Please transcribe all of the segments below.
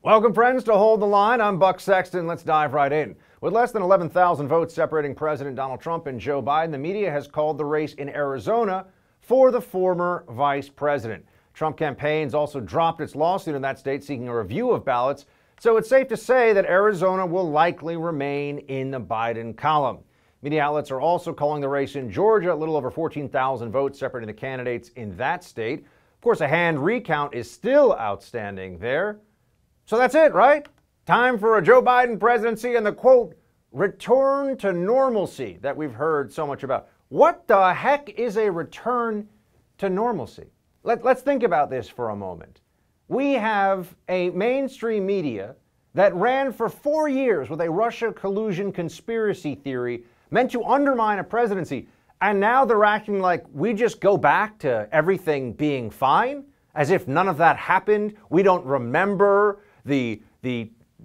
Welcome, friends, to Hold the Line. I'm Buck Sexton. Let's dive right in. With less than 11,000 votes separating President Donald Trump and Joe Biden, the media has called the race in Arizona for the former vice president. Trump campaigns also dropped its lawsuit in that state seeking a review of ballots, so it's safe to say that Arizona will likely remain in the Biden column. Media outlets are also calling the race in Georgia, a little over 14,000 votes separating the candidates in that state. Of course, a hand recount is still outstanding there. So that's it, right? Time for a Joe Biden presidency and the, quote, return to normalcy that we've heard so much about. What the heck is a return to normalcy? Let's think about this for a moment. We have a mainstream media that ran for 4 years with a Russia collusion conspiracy theory meant to undermine a presidency, and now they're acting like we just go back to everything being fine, as if none of that happened. We don't remember the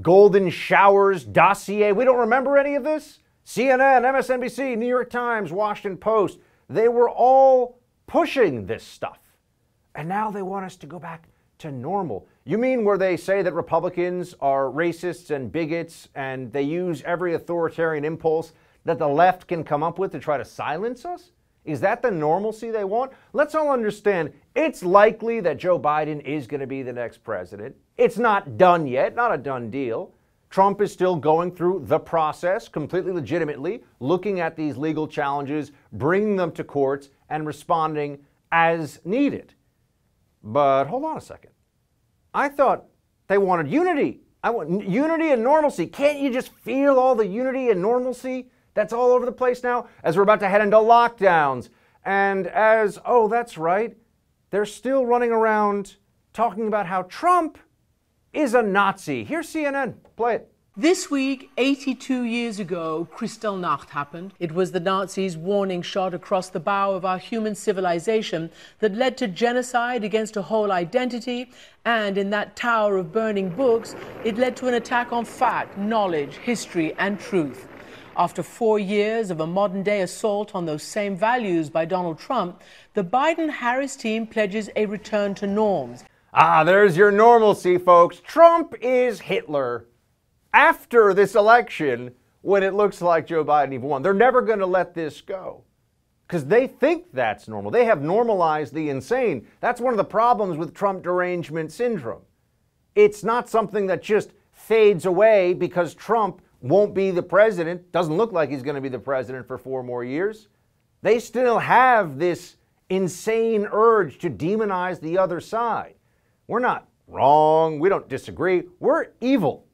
Golden Showers dossier. We don't remember any of this. CNN, MSNBC, New York Times, Washington Post, they were all pushing this stuff. And now they want us to go back to normal. You mean where they say that Republicans are racists and bigots and they use every authoritarian impulse that the left can come up with to try to silence us? Is that the normalcy they want? Let's all understand, it's likely that Joe Biden is going to be the next president. It's not done yet, not a done deal. Trump is still going through the process, completely legitimately, looking at these legal challenges, bringing them to courts, and responding as needed. But hold on a second. I thought they wanted unity. I want unity and normalcy. Can't you just feel all the unity and normalcy that's all over the place now as we're about to head into lockdowns? And as, oh, that's right, they're still running around talking about how Trump is a Nazi. Here's CNN. Play it. This week, 82 years ago, Kristallnacht happened. It was the Nazis' warning shot across the bow of our human civilization that led to genocide against a whole identity. And in that tower of burning books, it led to an attack on fact, knowledge, history, and truth. After 4 years of a modern-day assault on those same values by Donald Trump, the Biden-Harris team pledges a return to norms. Ah, there's your normalcy, folks. Trump is Hitler. After this election, when it looks like Joe Biden even won, they're never going to let this go because they think that's normal. They have normalized the insane. That's one of the problems with Trump derangement syndrome. It's not something that just fades away because Trump won't be the president. Doesn't look like he's going to be the president for 4 more years. They still have this insane urge to demonize the other side. We're not wrong. We don't disagree. We're evil.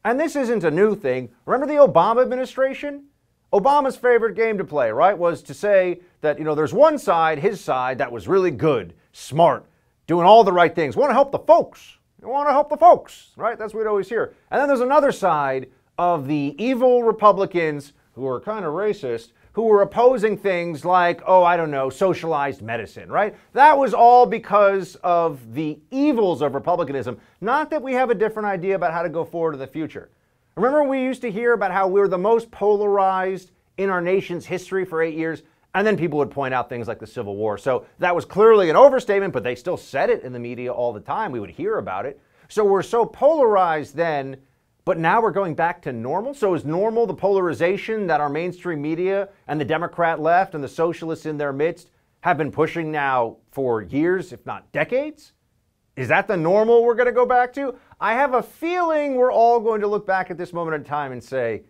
And this isn't a new thing. Remember the Obama administration? Obama's favorite game to play, right, was to say that, there's one side, his side, that was really good, smart, doing all the right things. Want to help the folks. You want to help the folks, right? That's what we'd always hear. And then there's another side of the evil Republicans who are kind of racist, who were opposing things like, socialized medicine, right? That was all because of the evils of republicanism. Not that we have a different idea about how to go forward in the future. Remember we used to hear about how we were the most polarized in our nation's history for 8 years, and then people would point out things like the Civil War. So that was clearly an overstatement, but they still said it in the media all the time. We would hear about it. So we're so polarized then, but now we're going back to normal? So is normal the polarization that our mainstream media and the Democrat left and the socialists in their midst have been pushing now for years, if not decades? Is that the normal we're going to go back to? I have a feeling we're all going to look back at this moment in time and say,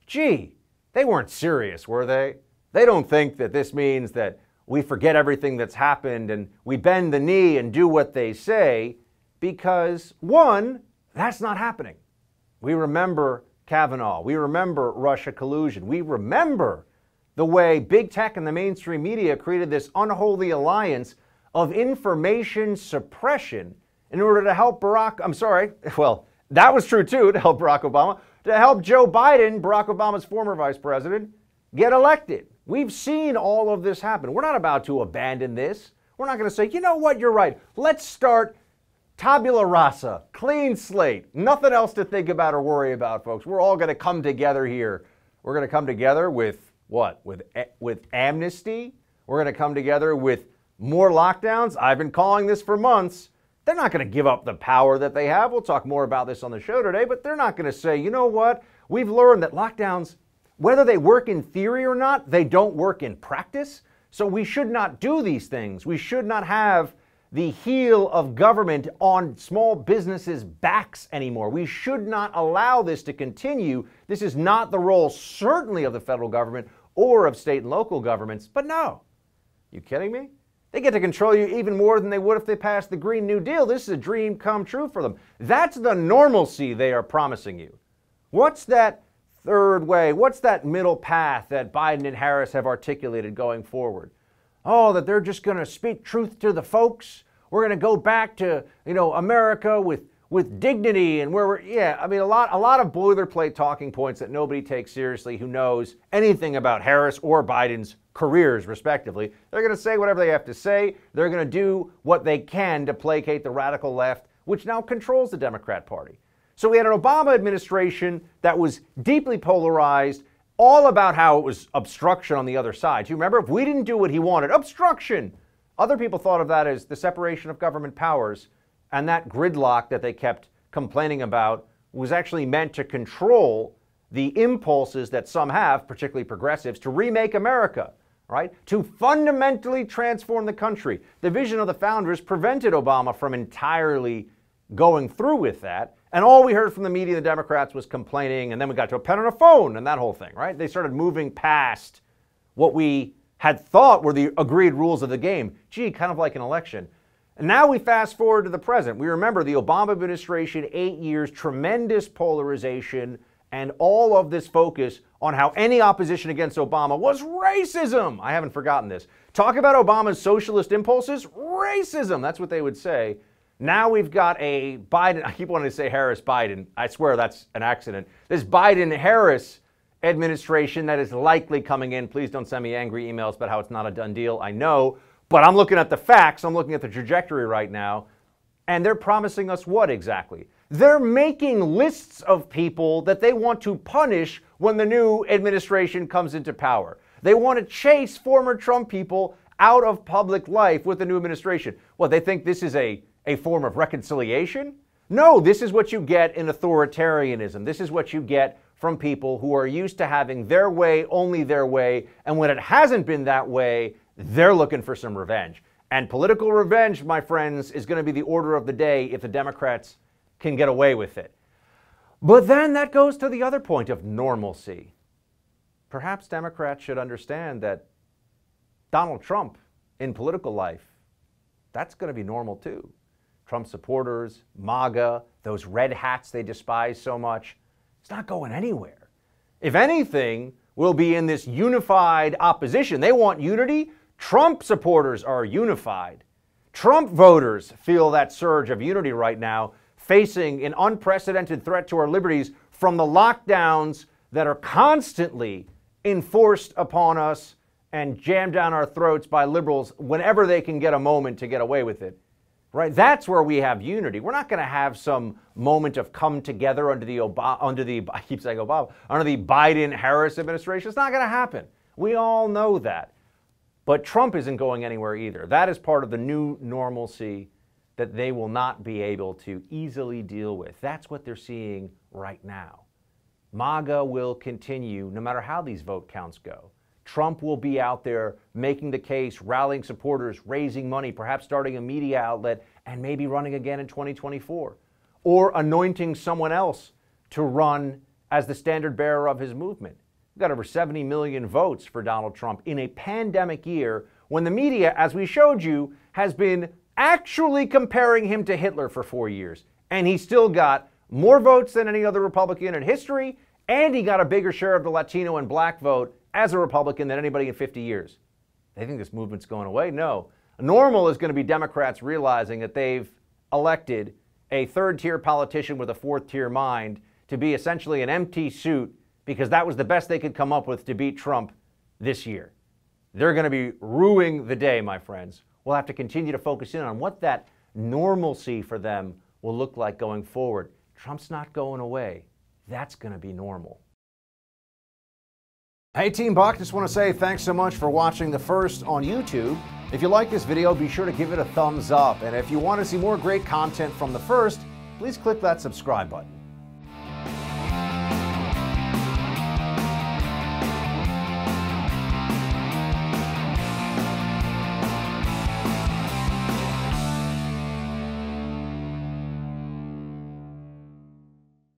gee, they weren't serious, were they? They don't think that this means that we forget everything that's happened and we bend the knee and do what they say because, one, that's not happening. We remember Kavanaugh. We remember Russia collusion. We remember the way big tech and the mainstream media created this unholy alliance of information suppression in order to help that was true too, to help Barack Obama, to help Joe Biden, Barack Obama's former vice president, get elected. We've seen all of this happen. We're not about to abandon this. We're not going to say, you know what, you're right. Let's start tabula rasa, clean slate, nothing else to think about or worry about, folks. We're all going to come together here. We're going to come together with what? With amnesty? We're going to come together with more lockdowns? I've been calling this for months. They're not going to give up the power that they have. We'll talk more about this on the show today, but they're not going to say, you know what? We've learned that lockdowns, whether they work in theory or not, they don't work in practice. So we should not do these things. We should not have the heel of government on small businesses' backs anymore. We should not allow this to continue. This is not the role, certainly, of the federal government or of state and local governments. But no, you kidding me? They get to control you even more than they would if they passed the Green New Deal. This is a dream come true for them. That's the normalcy they are promising you. What's that third way? What's that middle path that Biden and Harris have articulated going forward? Oh, that they're just going to speak truth to the folks. We're going to go back to, America with dignity and where we're, a lot of boilerplate talking points that nobody takes seriously who knows anything about Harris or Biden's careers, respectively. They're going to say whatever they have to say. They're going to do what they can to placate the radical left, which now controls the Democrat Party. So we had an Obama administration that was deeply polarized, all about how it was obstruction on the other side. Do you remember? If we didn't do what he wanted, obstruction. Other people thought of that as the separation of government powers, and that gridlock that they kept complaining about was actually meant to control the impulses that some have, particularly progressives, to remake America, right? To fundamentally transform the country. The vision of the founders prevented Obama from entirely going through with that. And all we heard from the media, the Democrats, was complaining, and then we got to a pen on a phone and that whole thing, right? They started moving past what we had thought were the agreed rules of the game. Gee, kind of like an election. And now we fast forward to the present. We remember the Obama administration, 8 years, tremendous polarization, and all of this focus on how any opposition against Obama was racism. I haven't forgotten this. Talk about Obama's socialist impulses, racism. That's what they would say. Now we've got a Biden, I keep wanting to say Harris-Biden. I swear that's an accident. This Biden-Harris administration that is likely coming in. Please don't send me angry emails about how it's not a done deal. I know, but I'm looking at the facts. I'm looking at the trajectory right now. And they're promising us what exactly? They're making lists of people that they want to punish when the new administration comes into power. They want to chase former Trump people out of public life with the new administration. Well, they think this is a form of reconciliation? No, this is what you get in authoritarianism. This is what you get from people who are used to having their way, only their way, and when it hasn't been that way, they're looking for some revenge. And political revenge, my friends, is going to be the order of the day if the Democrats can get away with it. But then that goes to the other point of normalcy. Perhaps Democrats should understand that Donald Trump in political life, that's going to be normal too. Trump supporters, MAGA, those red hats they despise so much, it's not going anywhere. If anything, we'll be in this unified opposition. They want unity. Trump supporters are unified. Trump voters feel that surge of unity right now, facing an unprecedented threat to our liberties from the lockdowns that are constantly enforced upon us and jammed down our throats by liberals whenever they can get a moment to get away with it. Right? That's where we have unity. We're not going to have some moment of come together under the Biden-Harris administration. It's not going to happen. We all know that. But Trump isn't going anywhere either. That is part of the new normalcy that they will not be able to easily deal with. That's what they're seeing right now. MAGA will continue no matter how these vote counts go. Trump will be out there making the case, rallying supporters, raising money, perhaps starting a media outlet, and maybe running again in 2024. Or anointing someone else to run as the standard bearer of his movement. We've got over 70 million votes for Donald Trump in a pandemic year when the media, as we showed you, has been actually comparing him to Hitler for 4 years. And he still got more votes than any other Republican in history, and he got a bigger share of the Latino and black vote as a Republican than anybody in 50 years. They think this movement's going away? No. Normal is going to be Democrats realizing that they've elected a third-tier politician with a fourth-tier mind to be essentially an empty suit because that was the best they could come up with to beat Trump this year. They're going to be ruining the day, my friends. We'll have to continue to focus in on what that normalcy for them will look like going forward. Trump's not going away. That's going to be normal. Hey, Team Buck, just want to say thanks so much for watching the first on YouTube If you like this video, be sure to give it a thumbs up. And if you want to see more great content from The First, please click that subscribe button.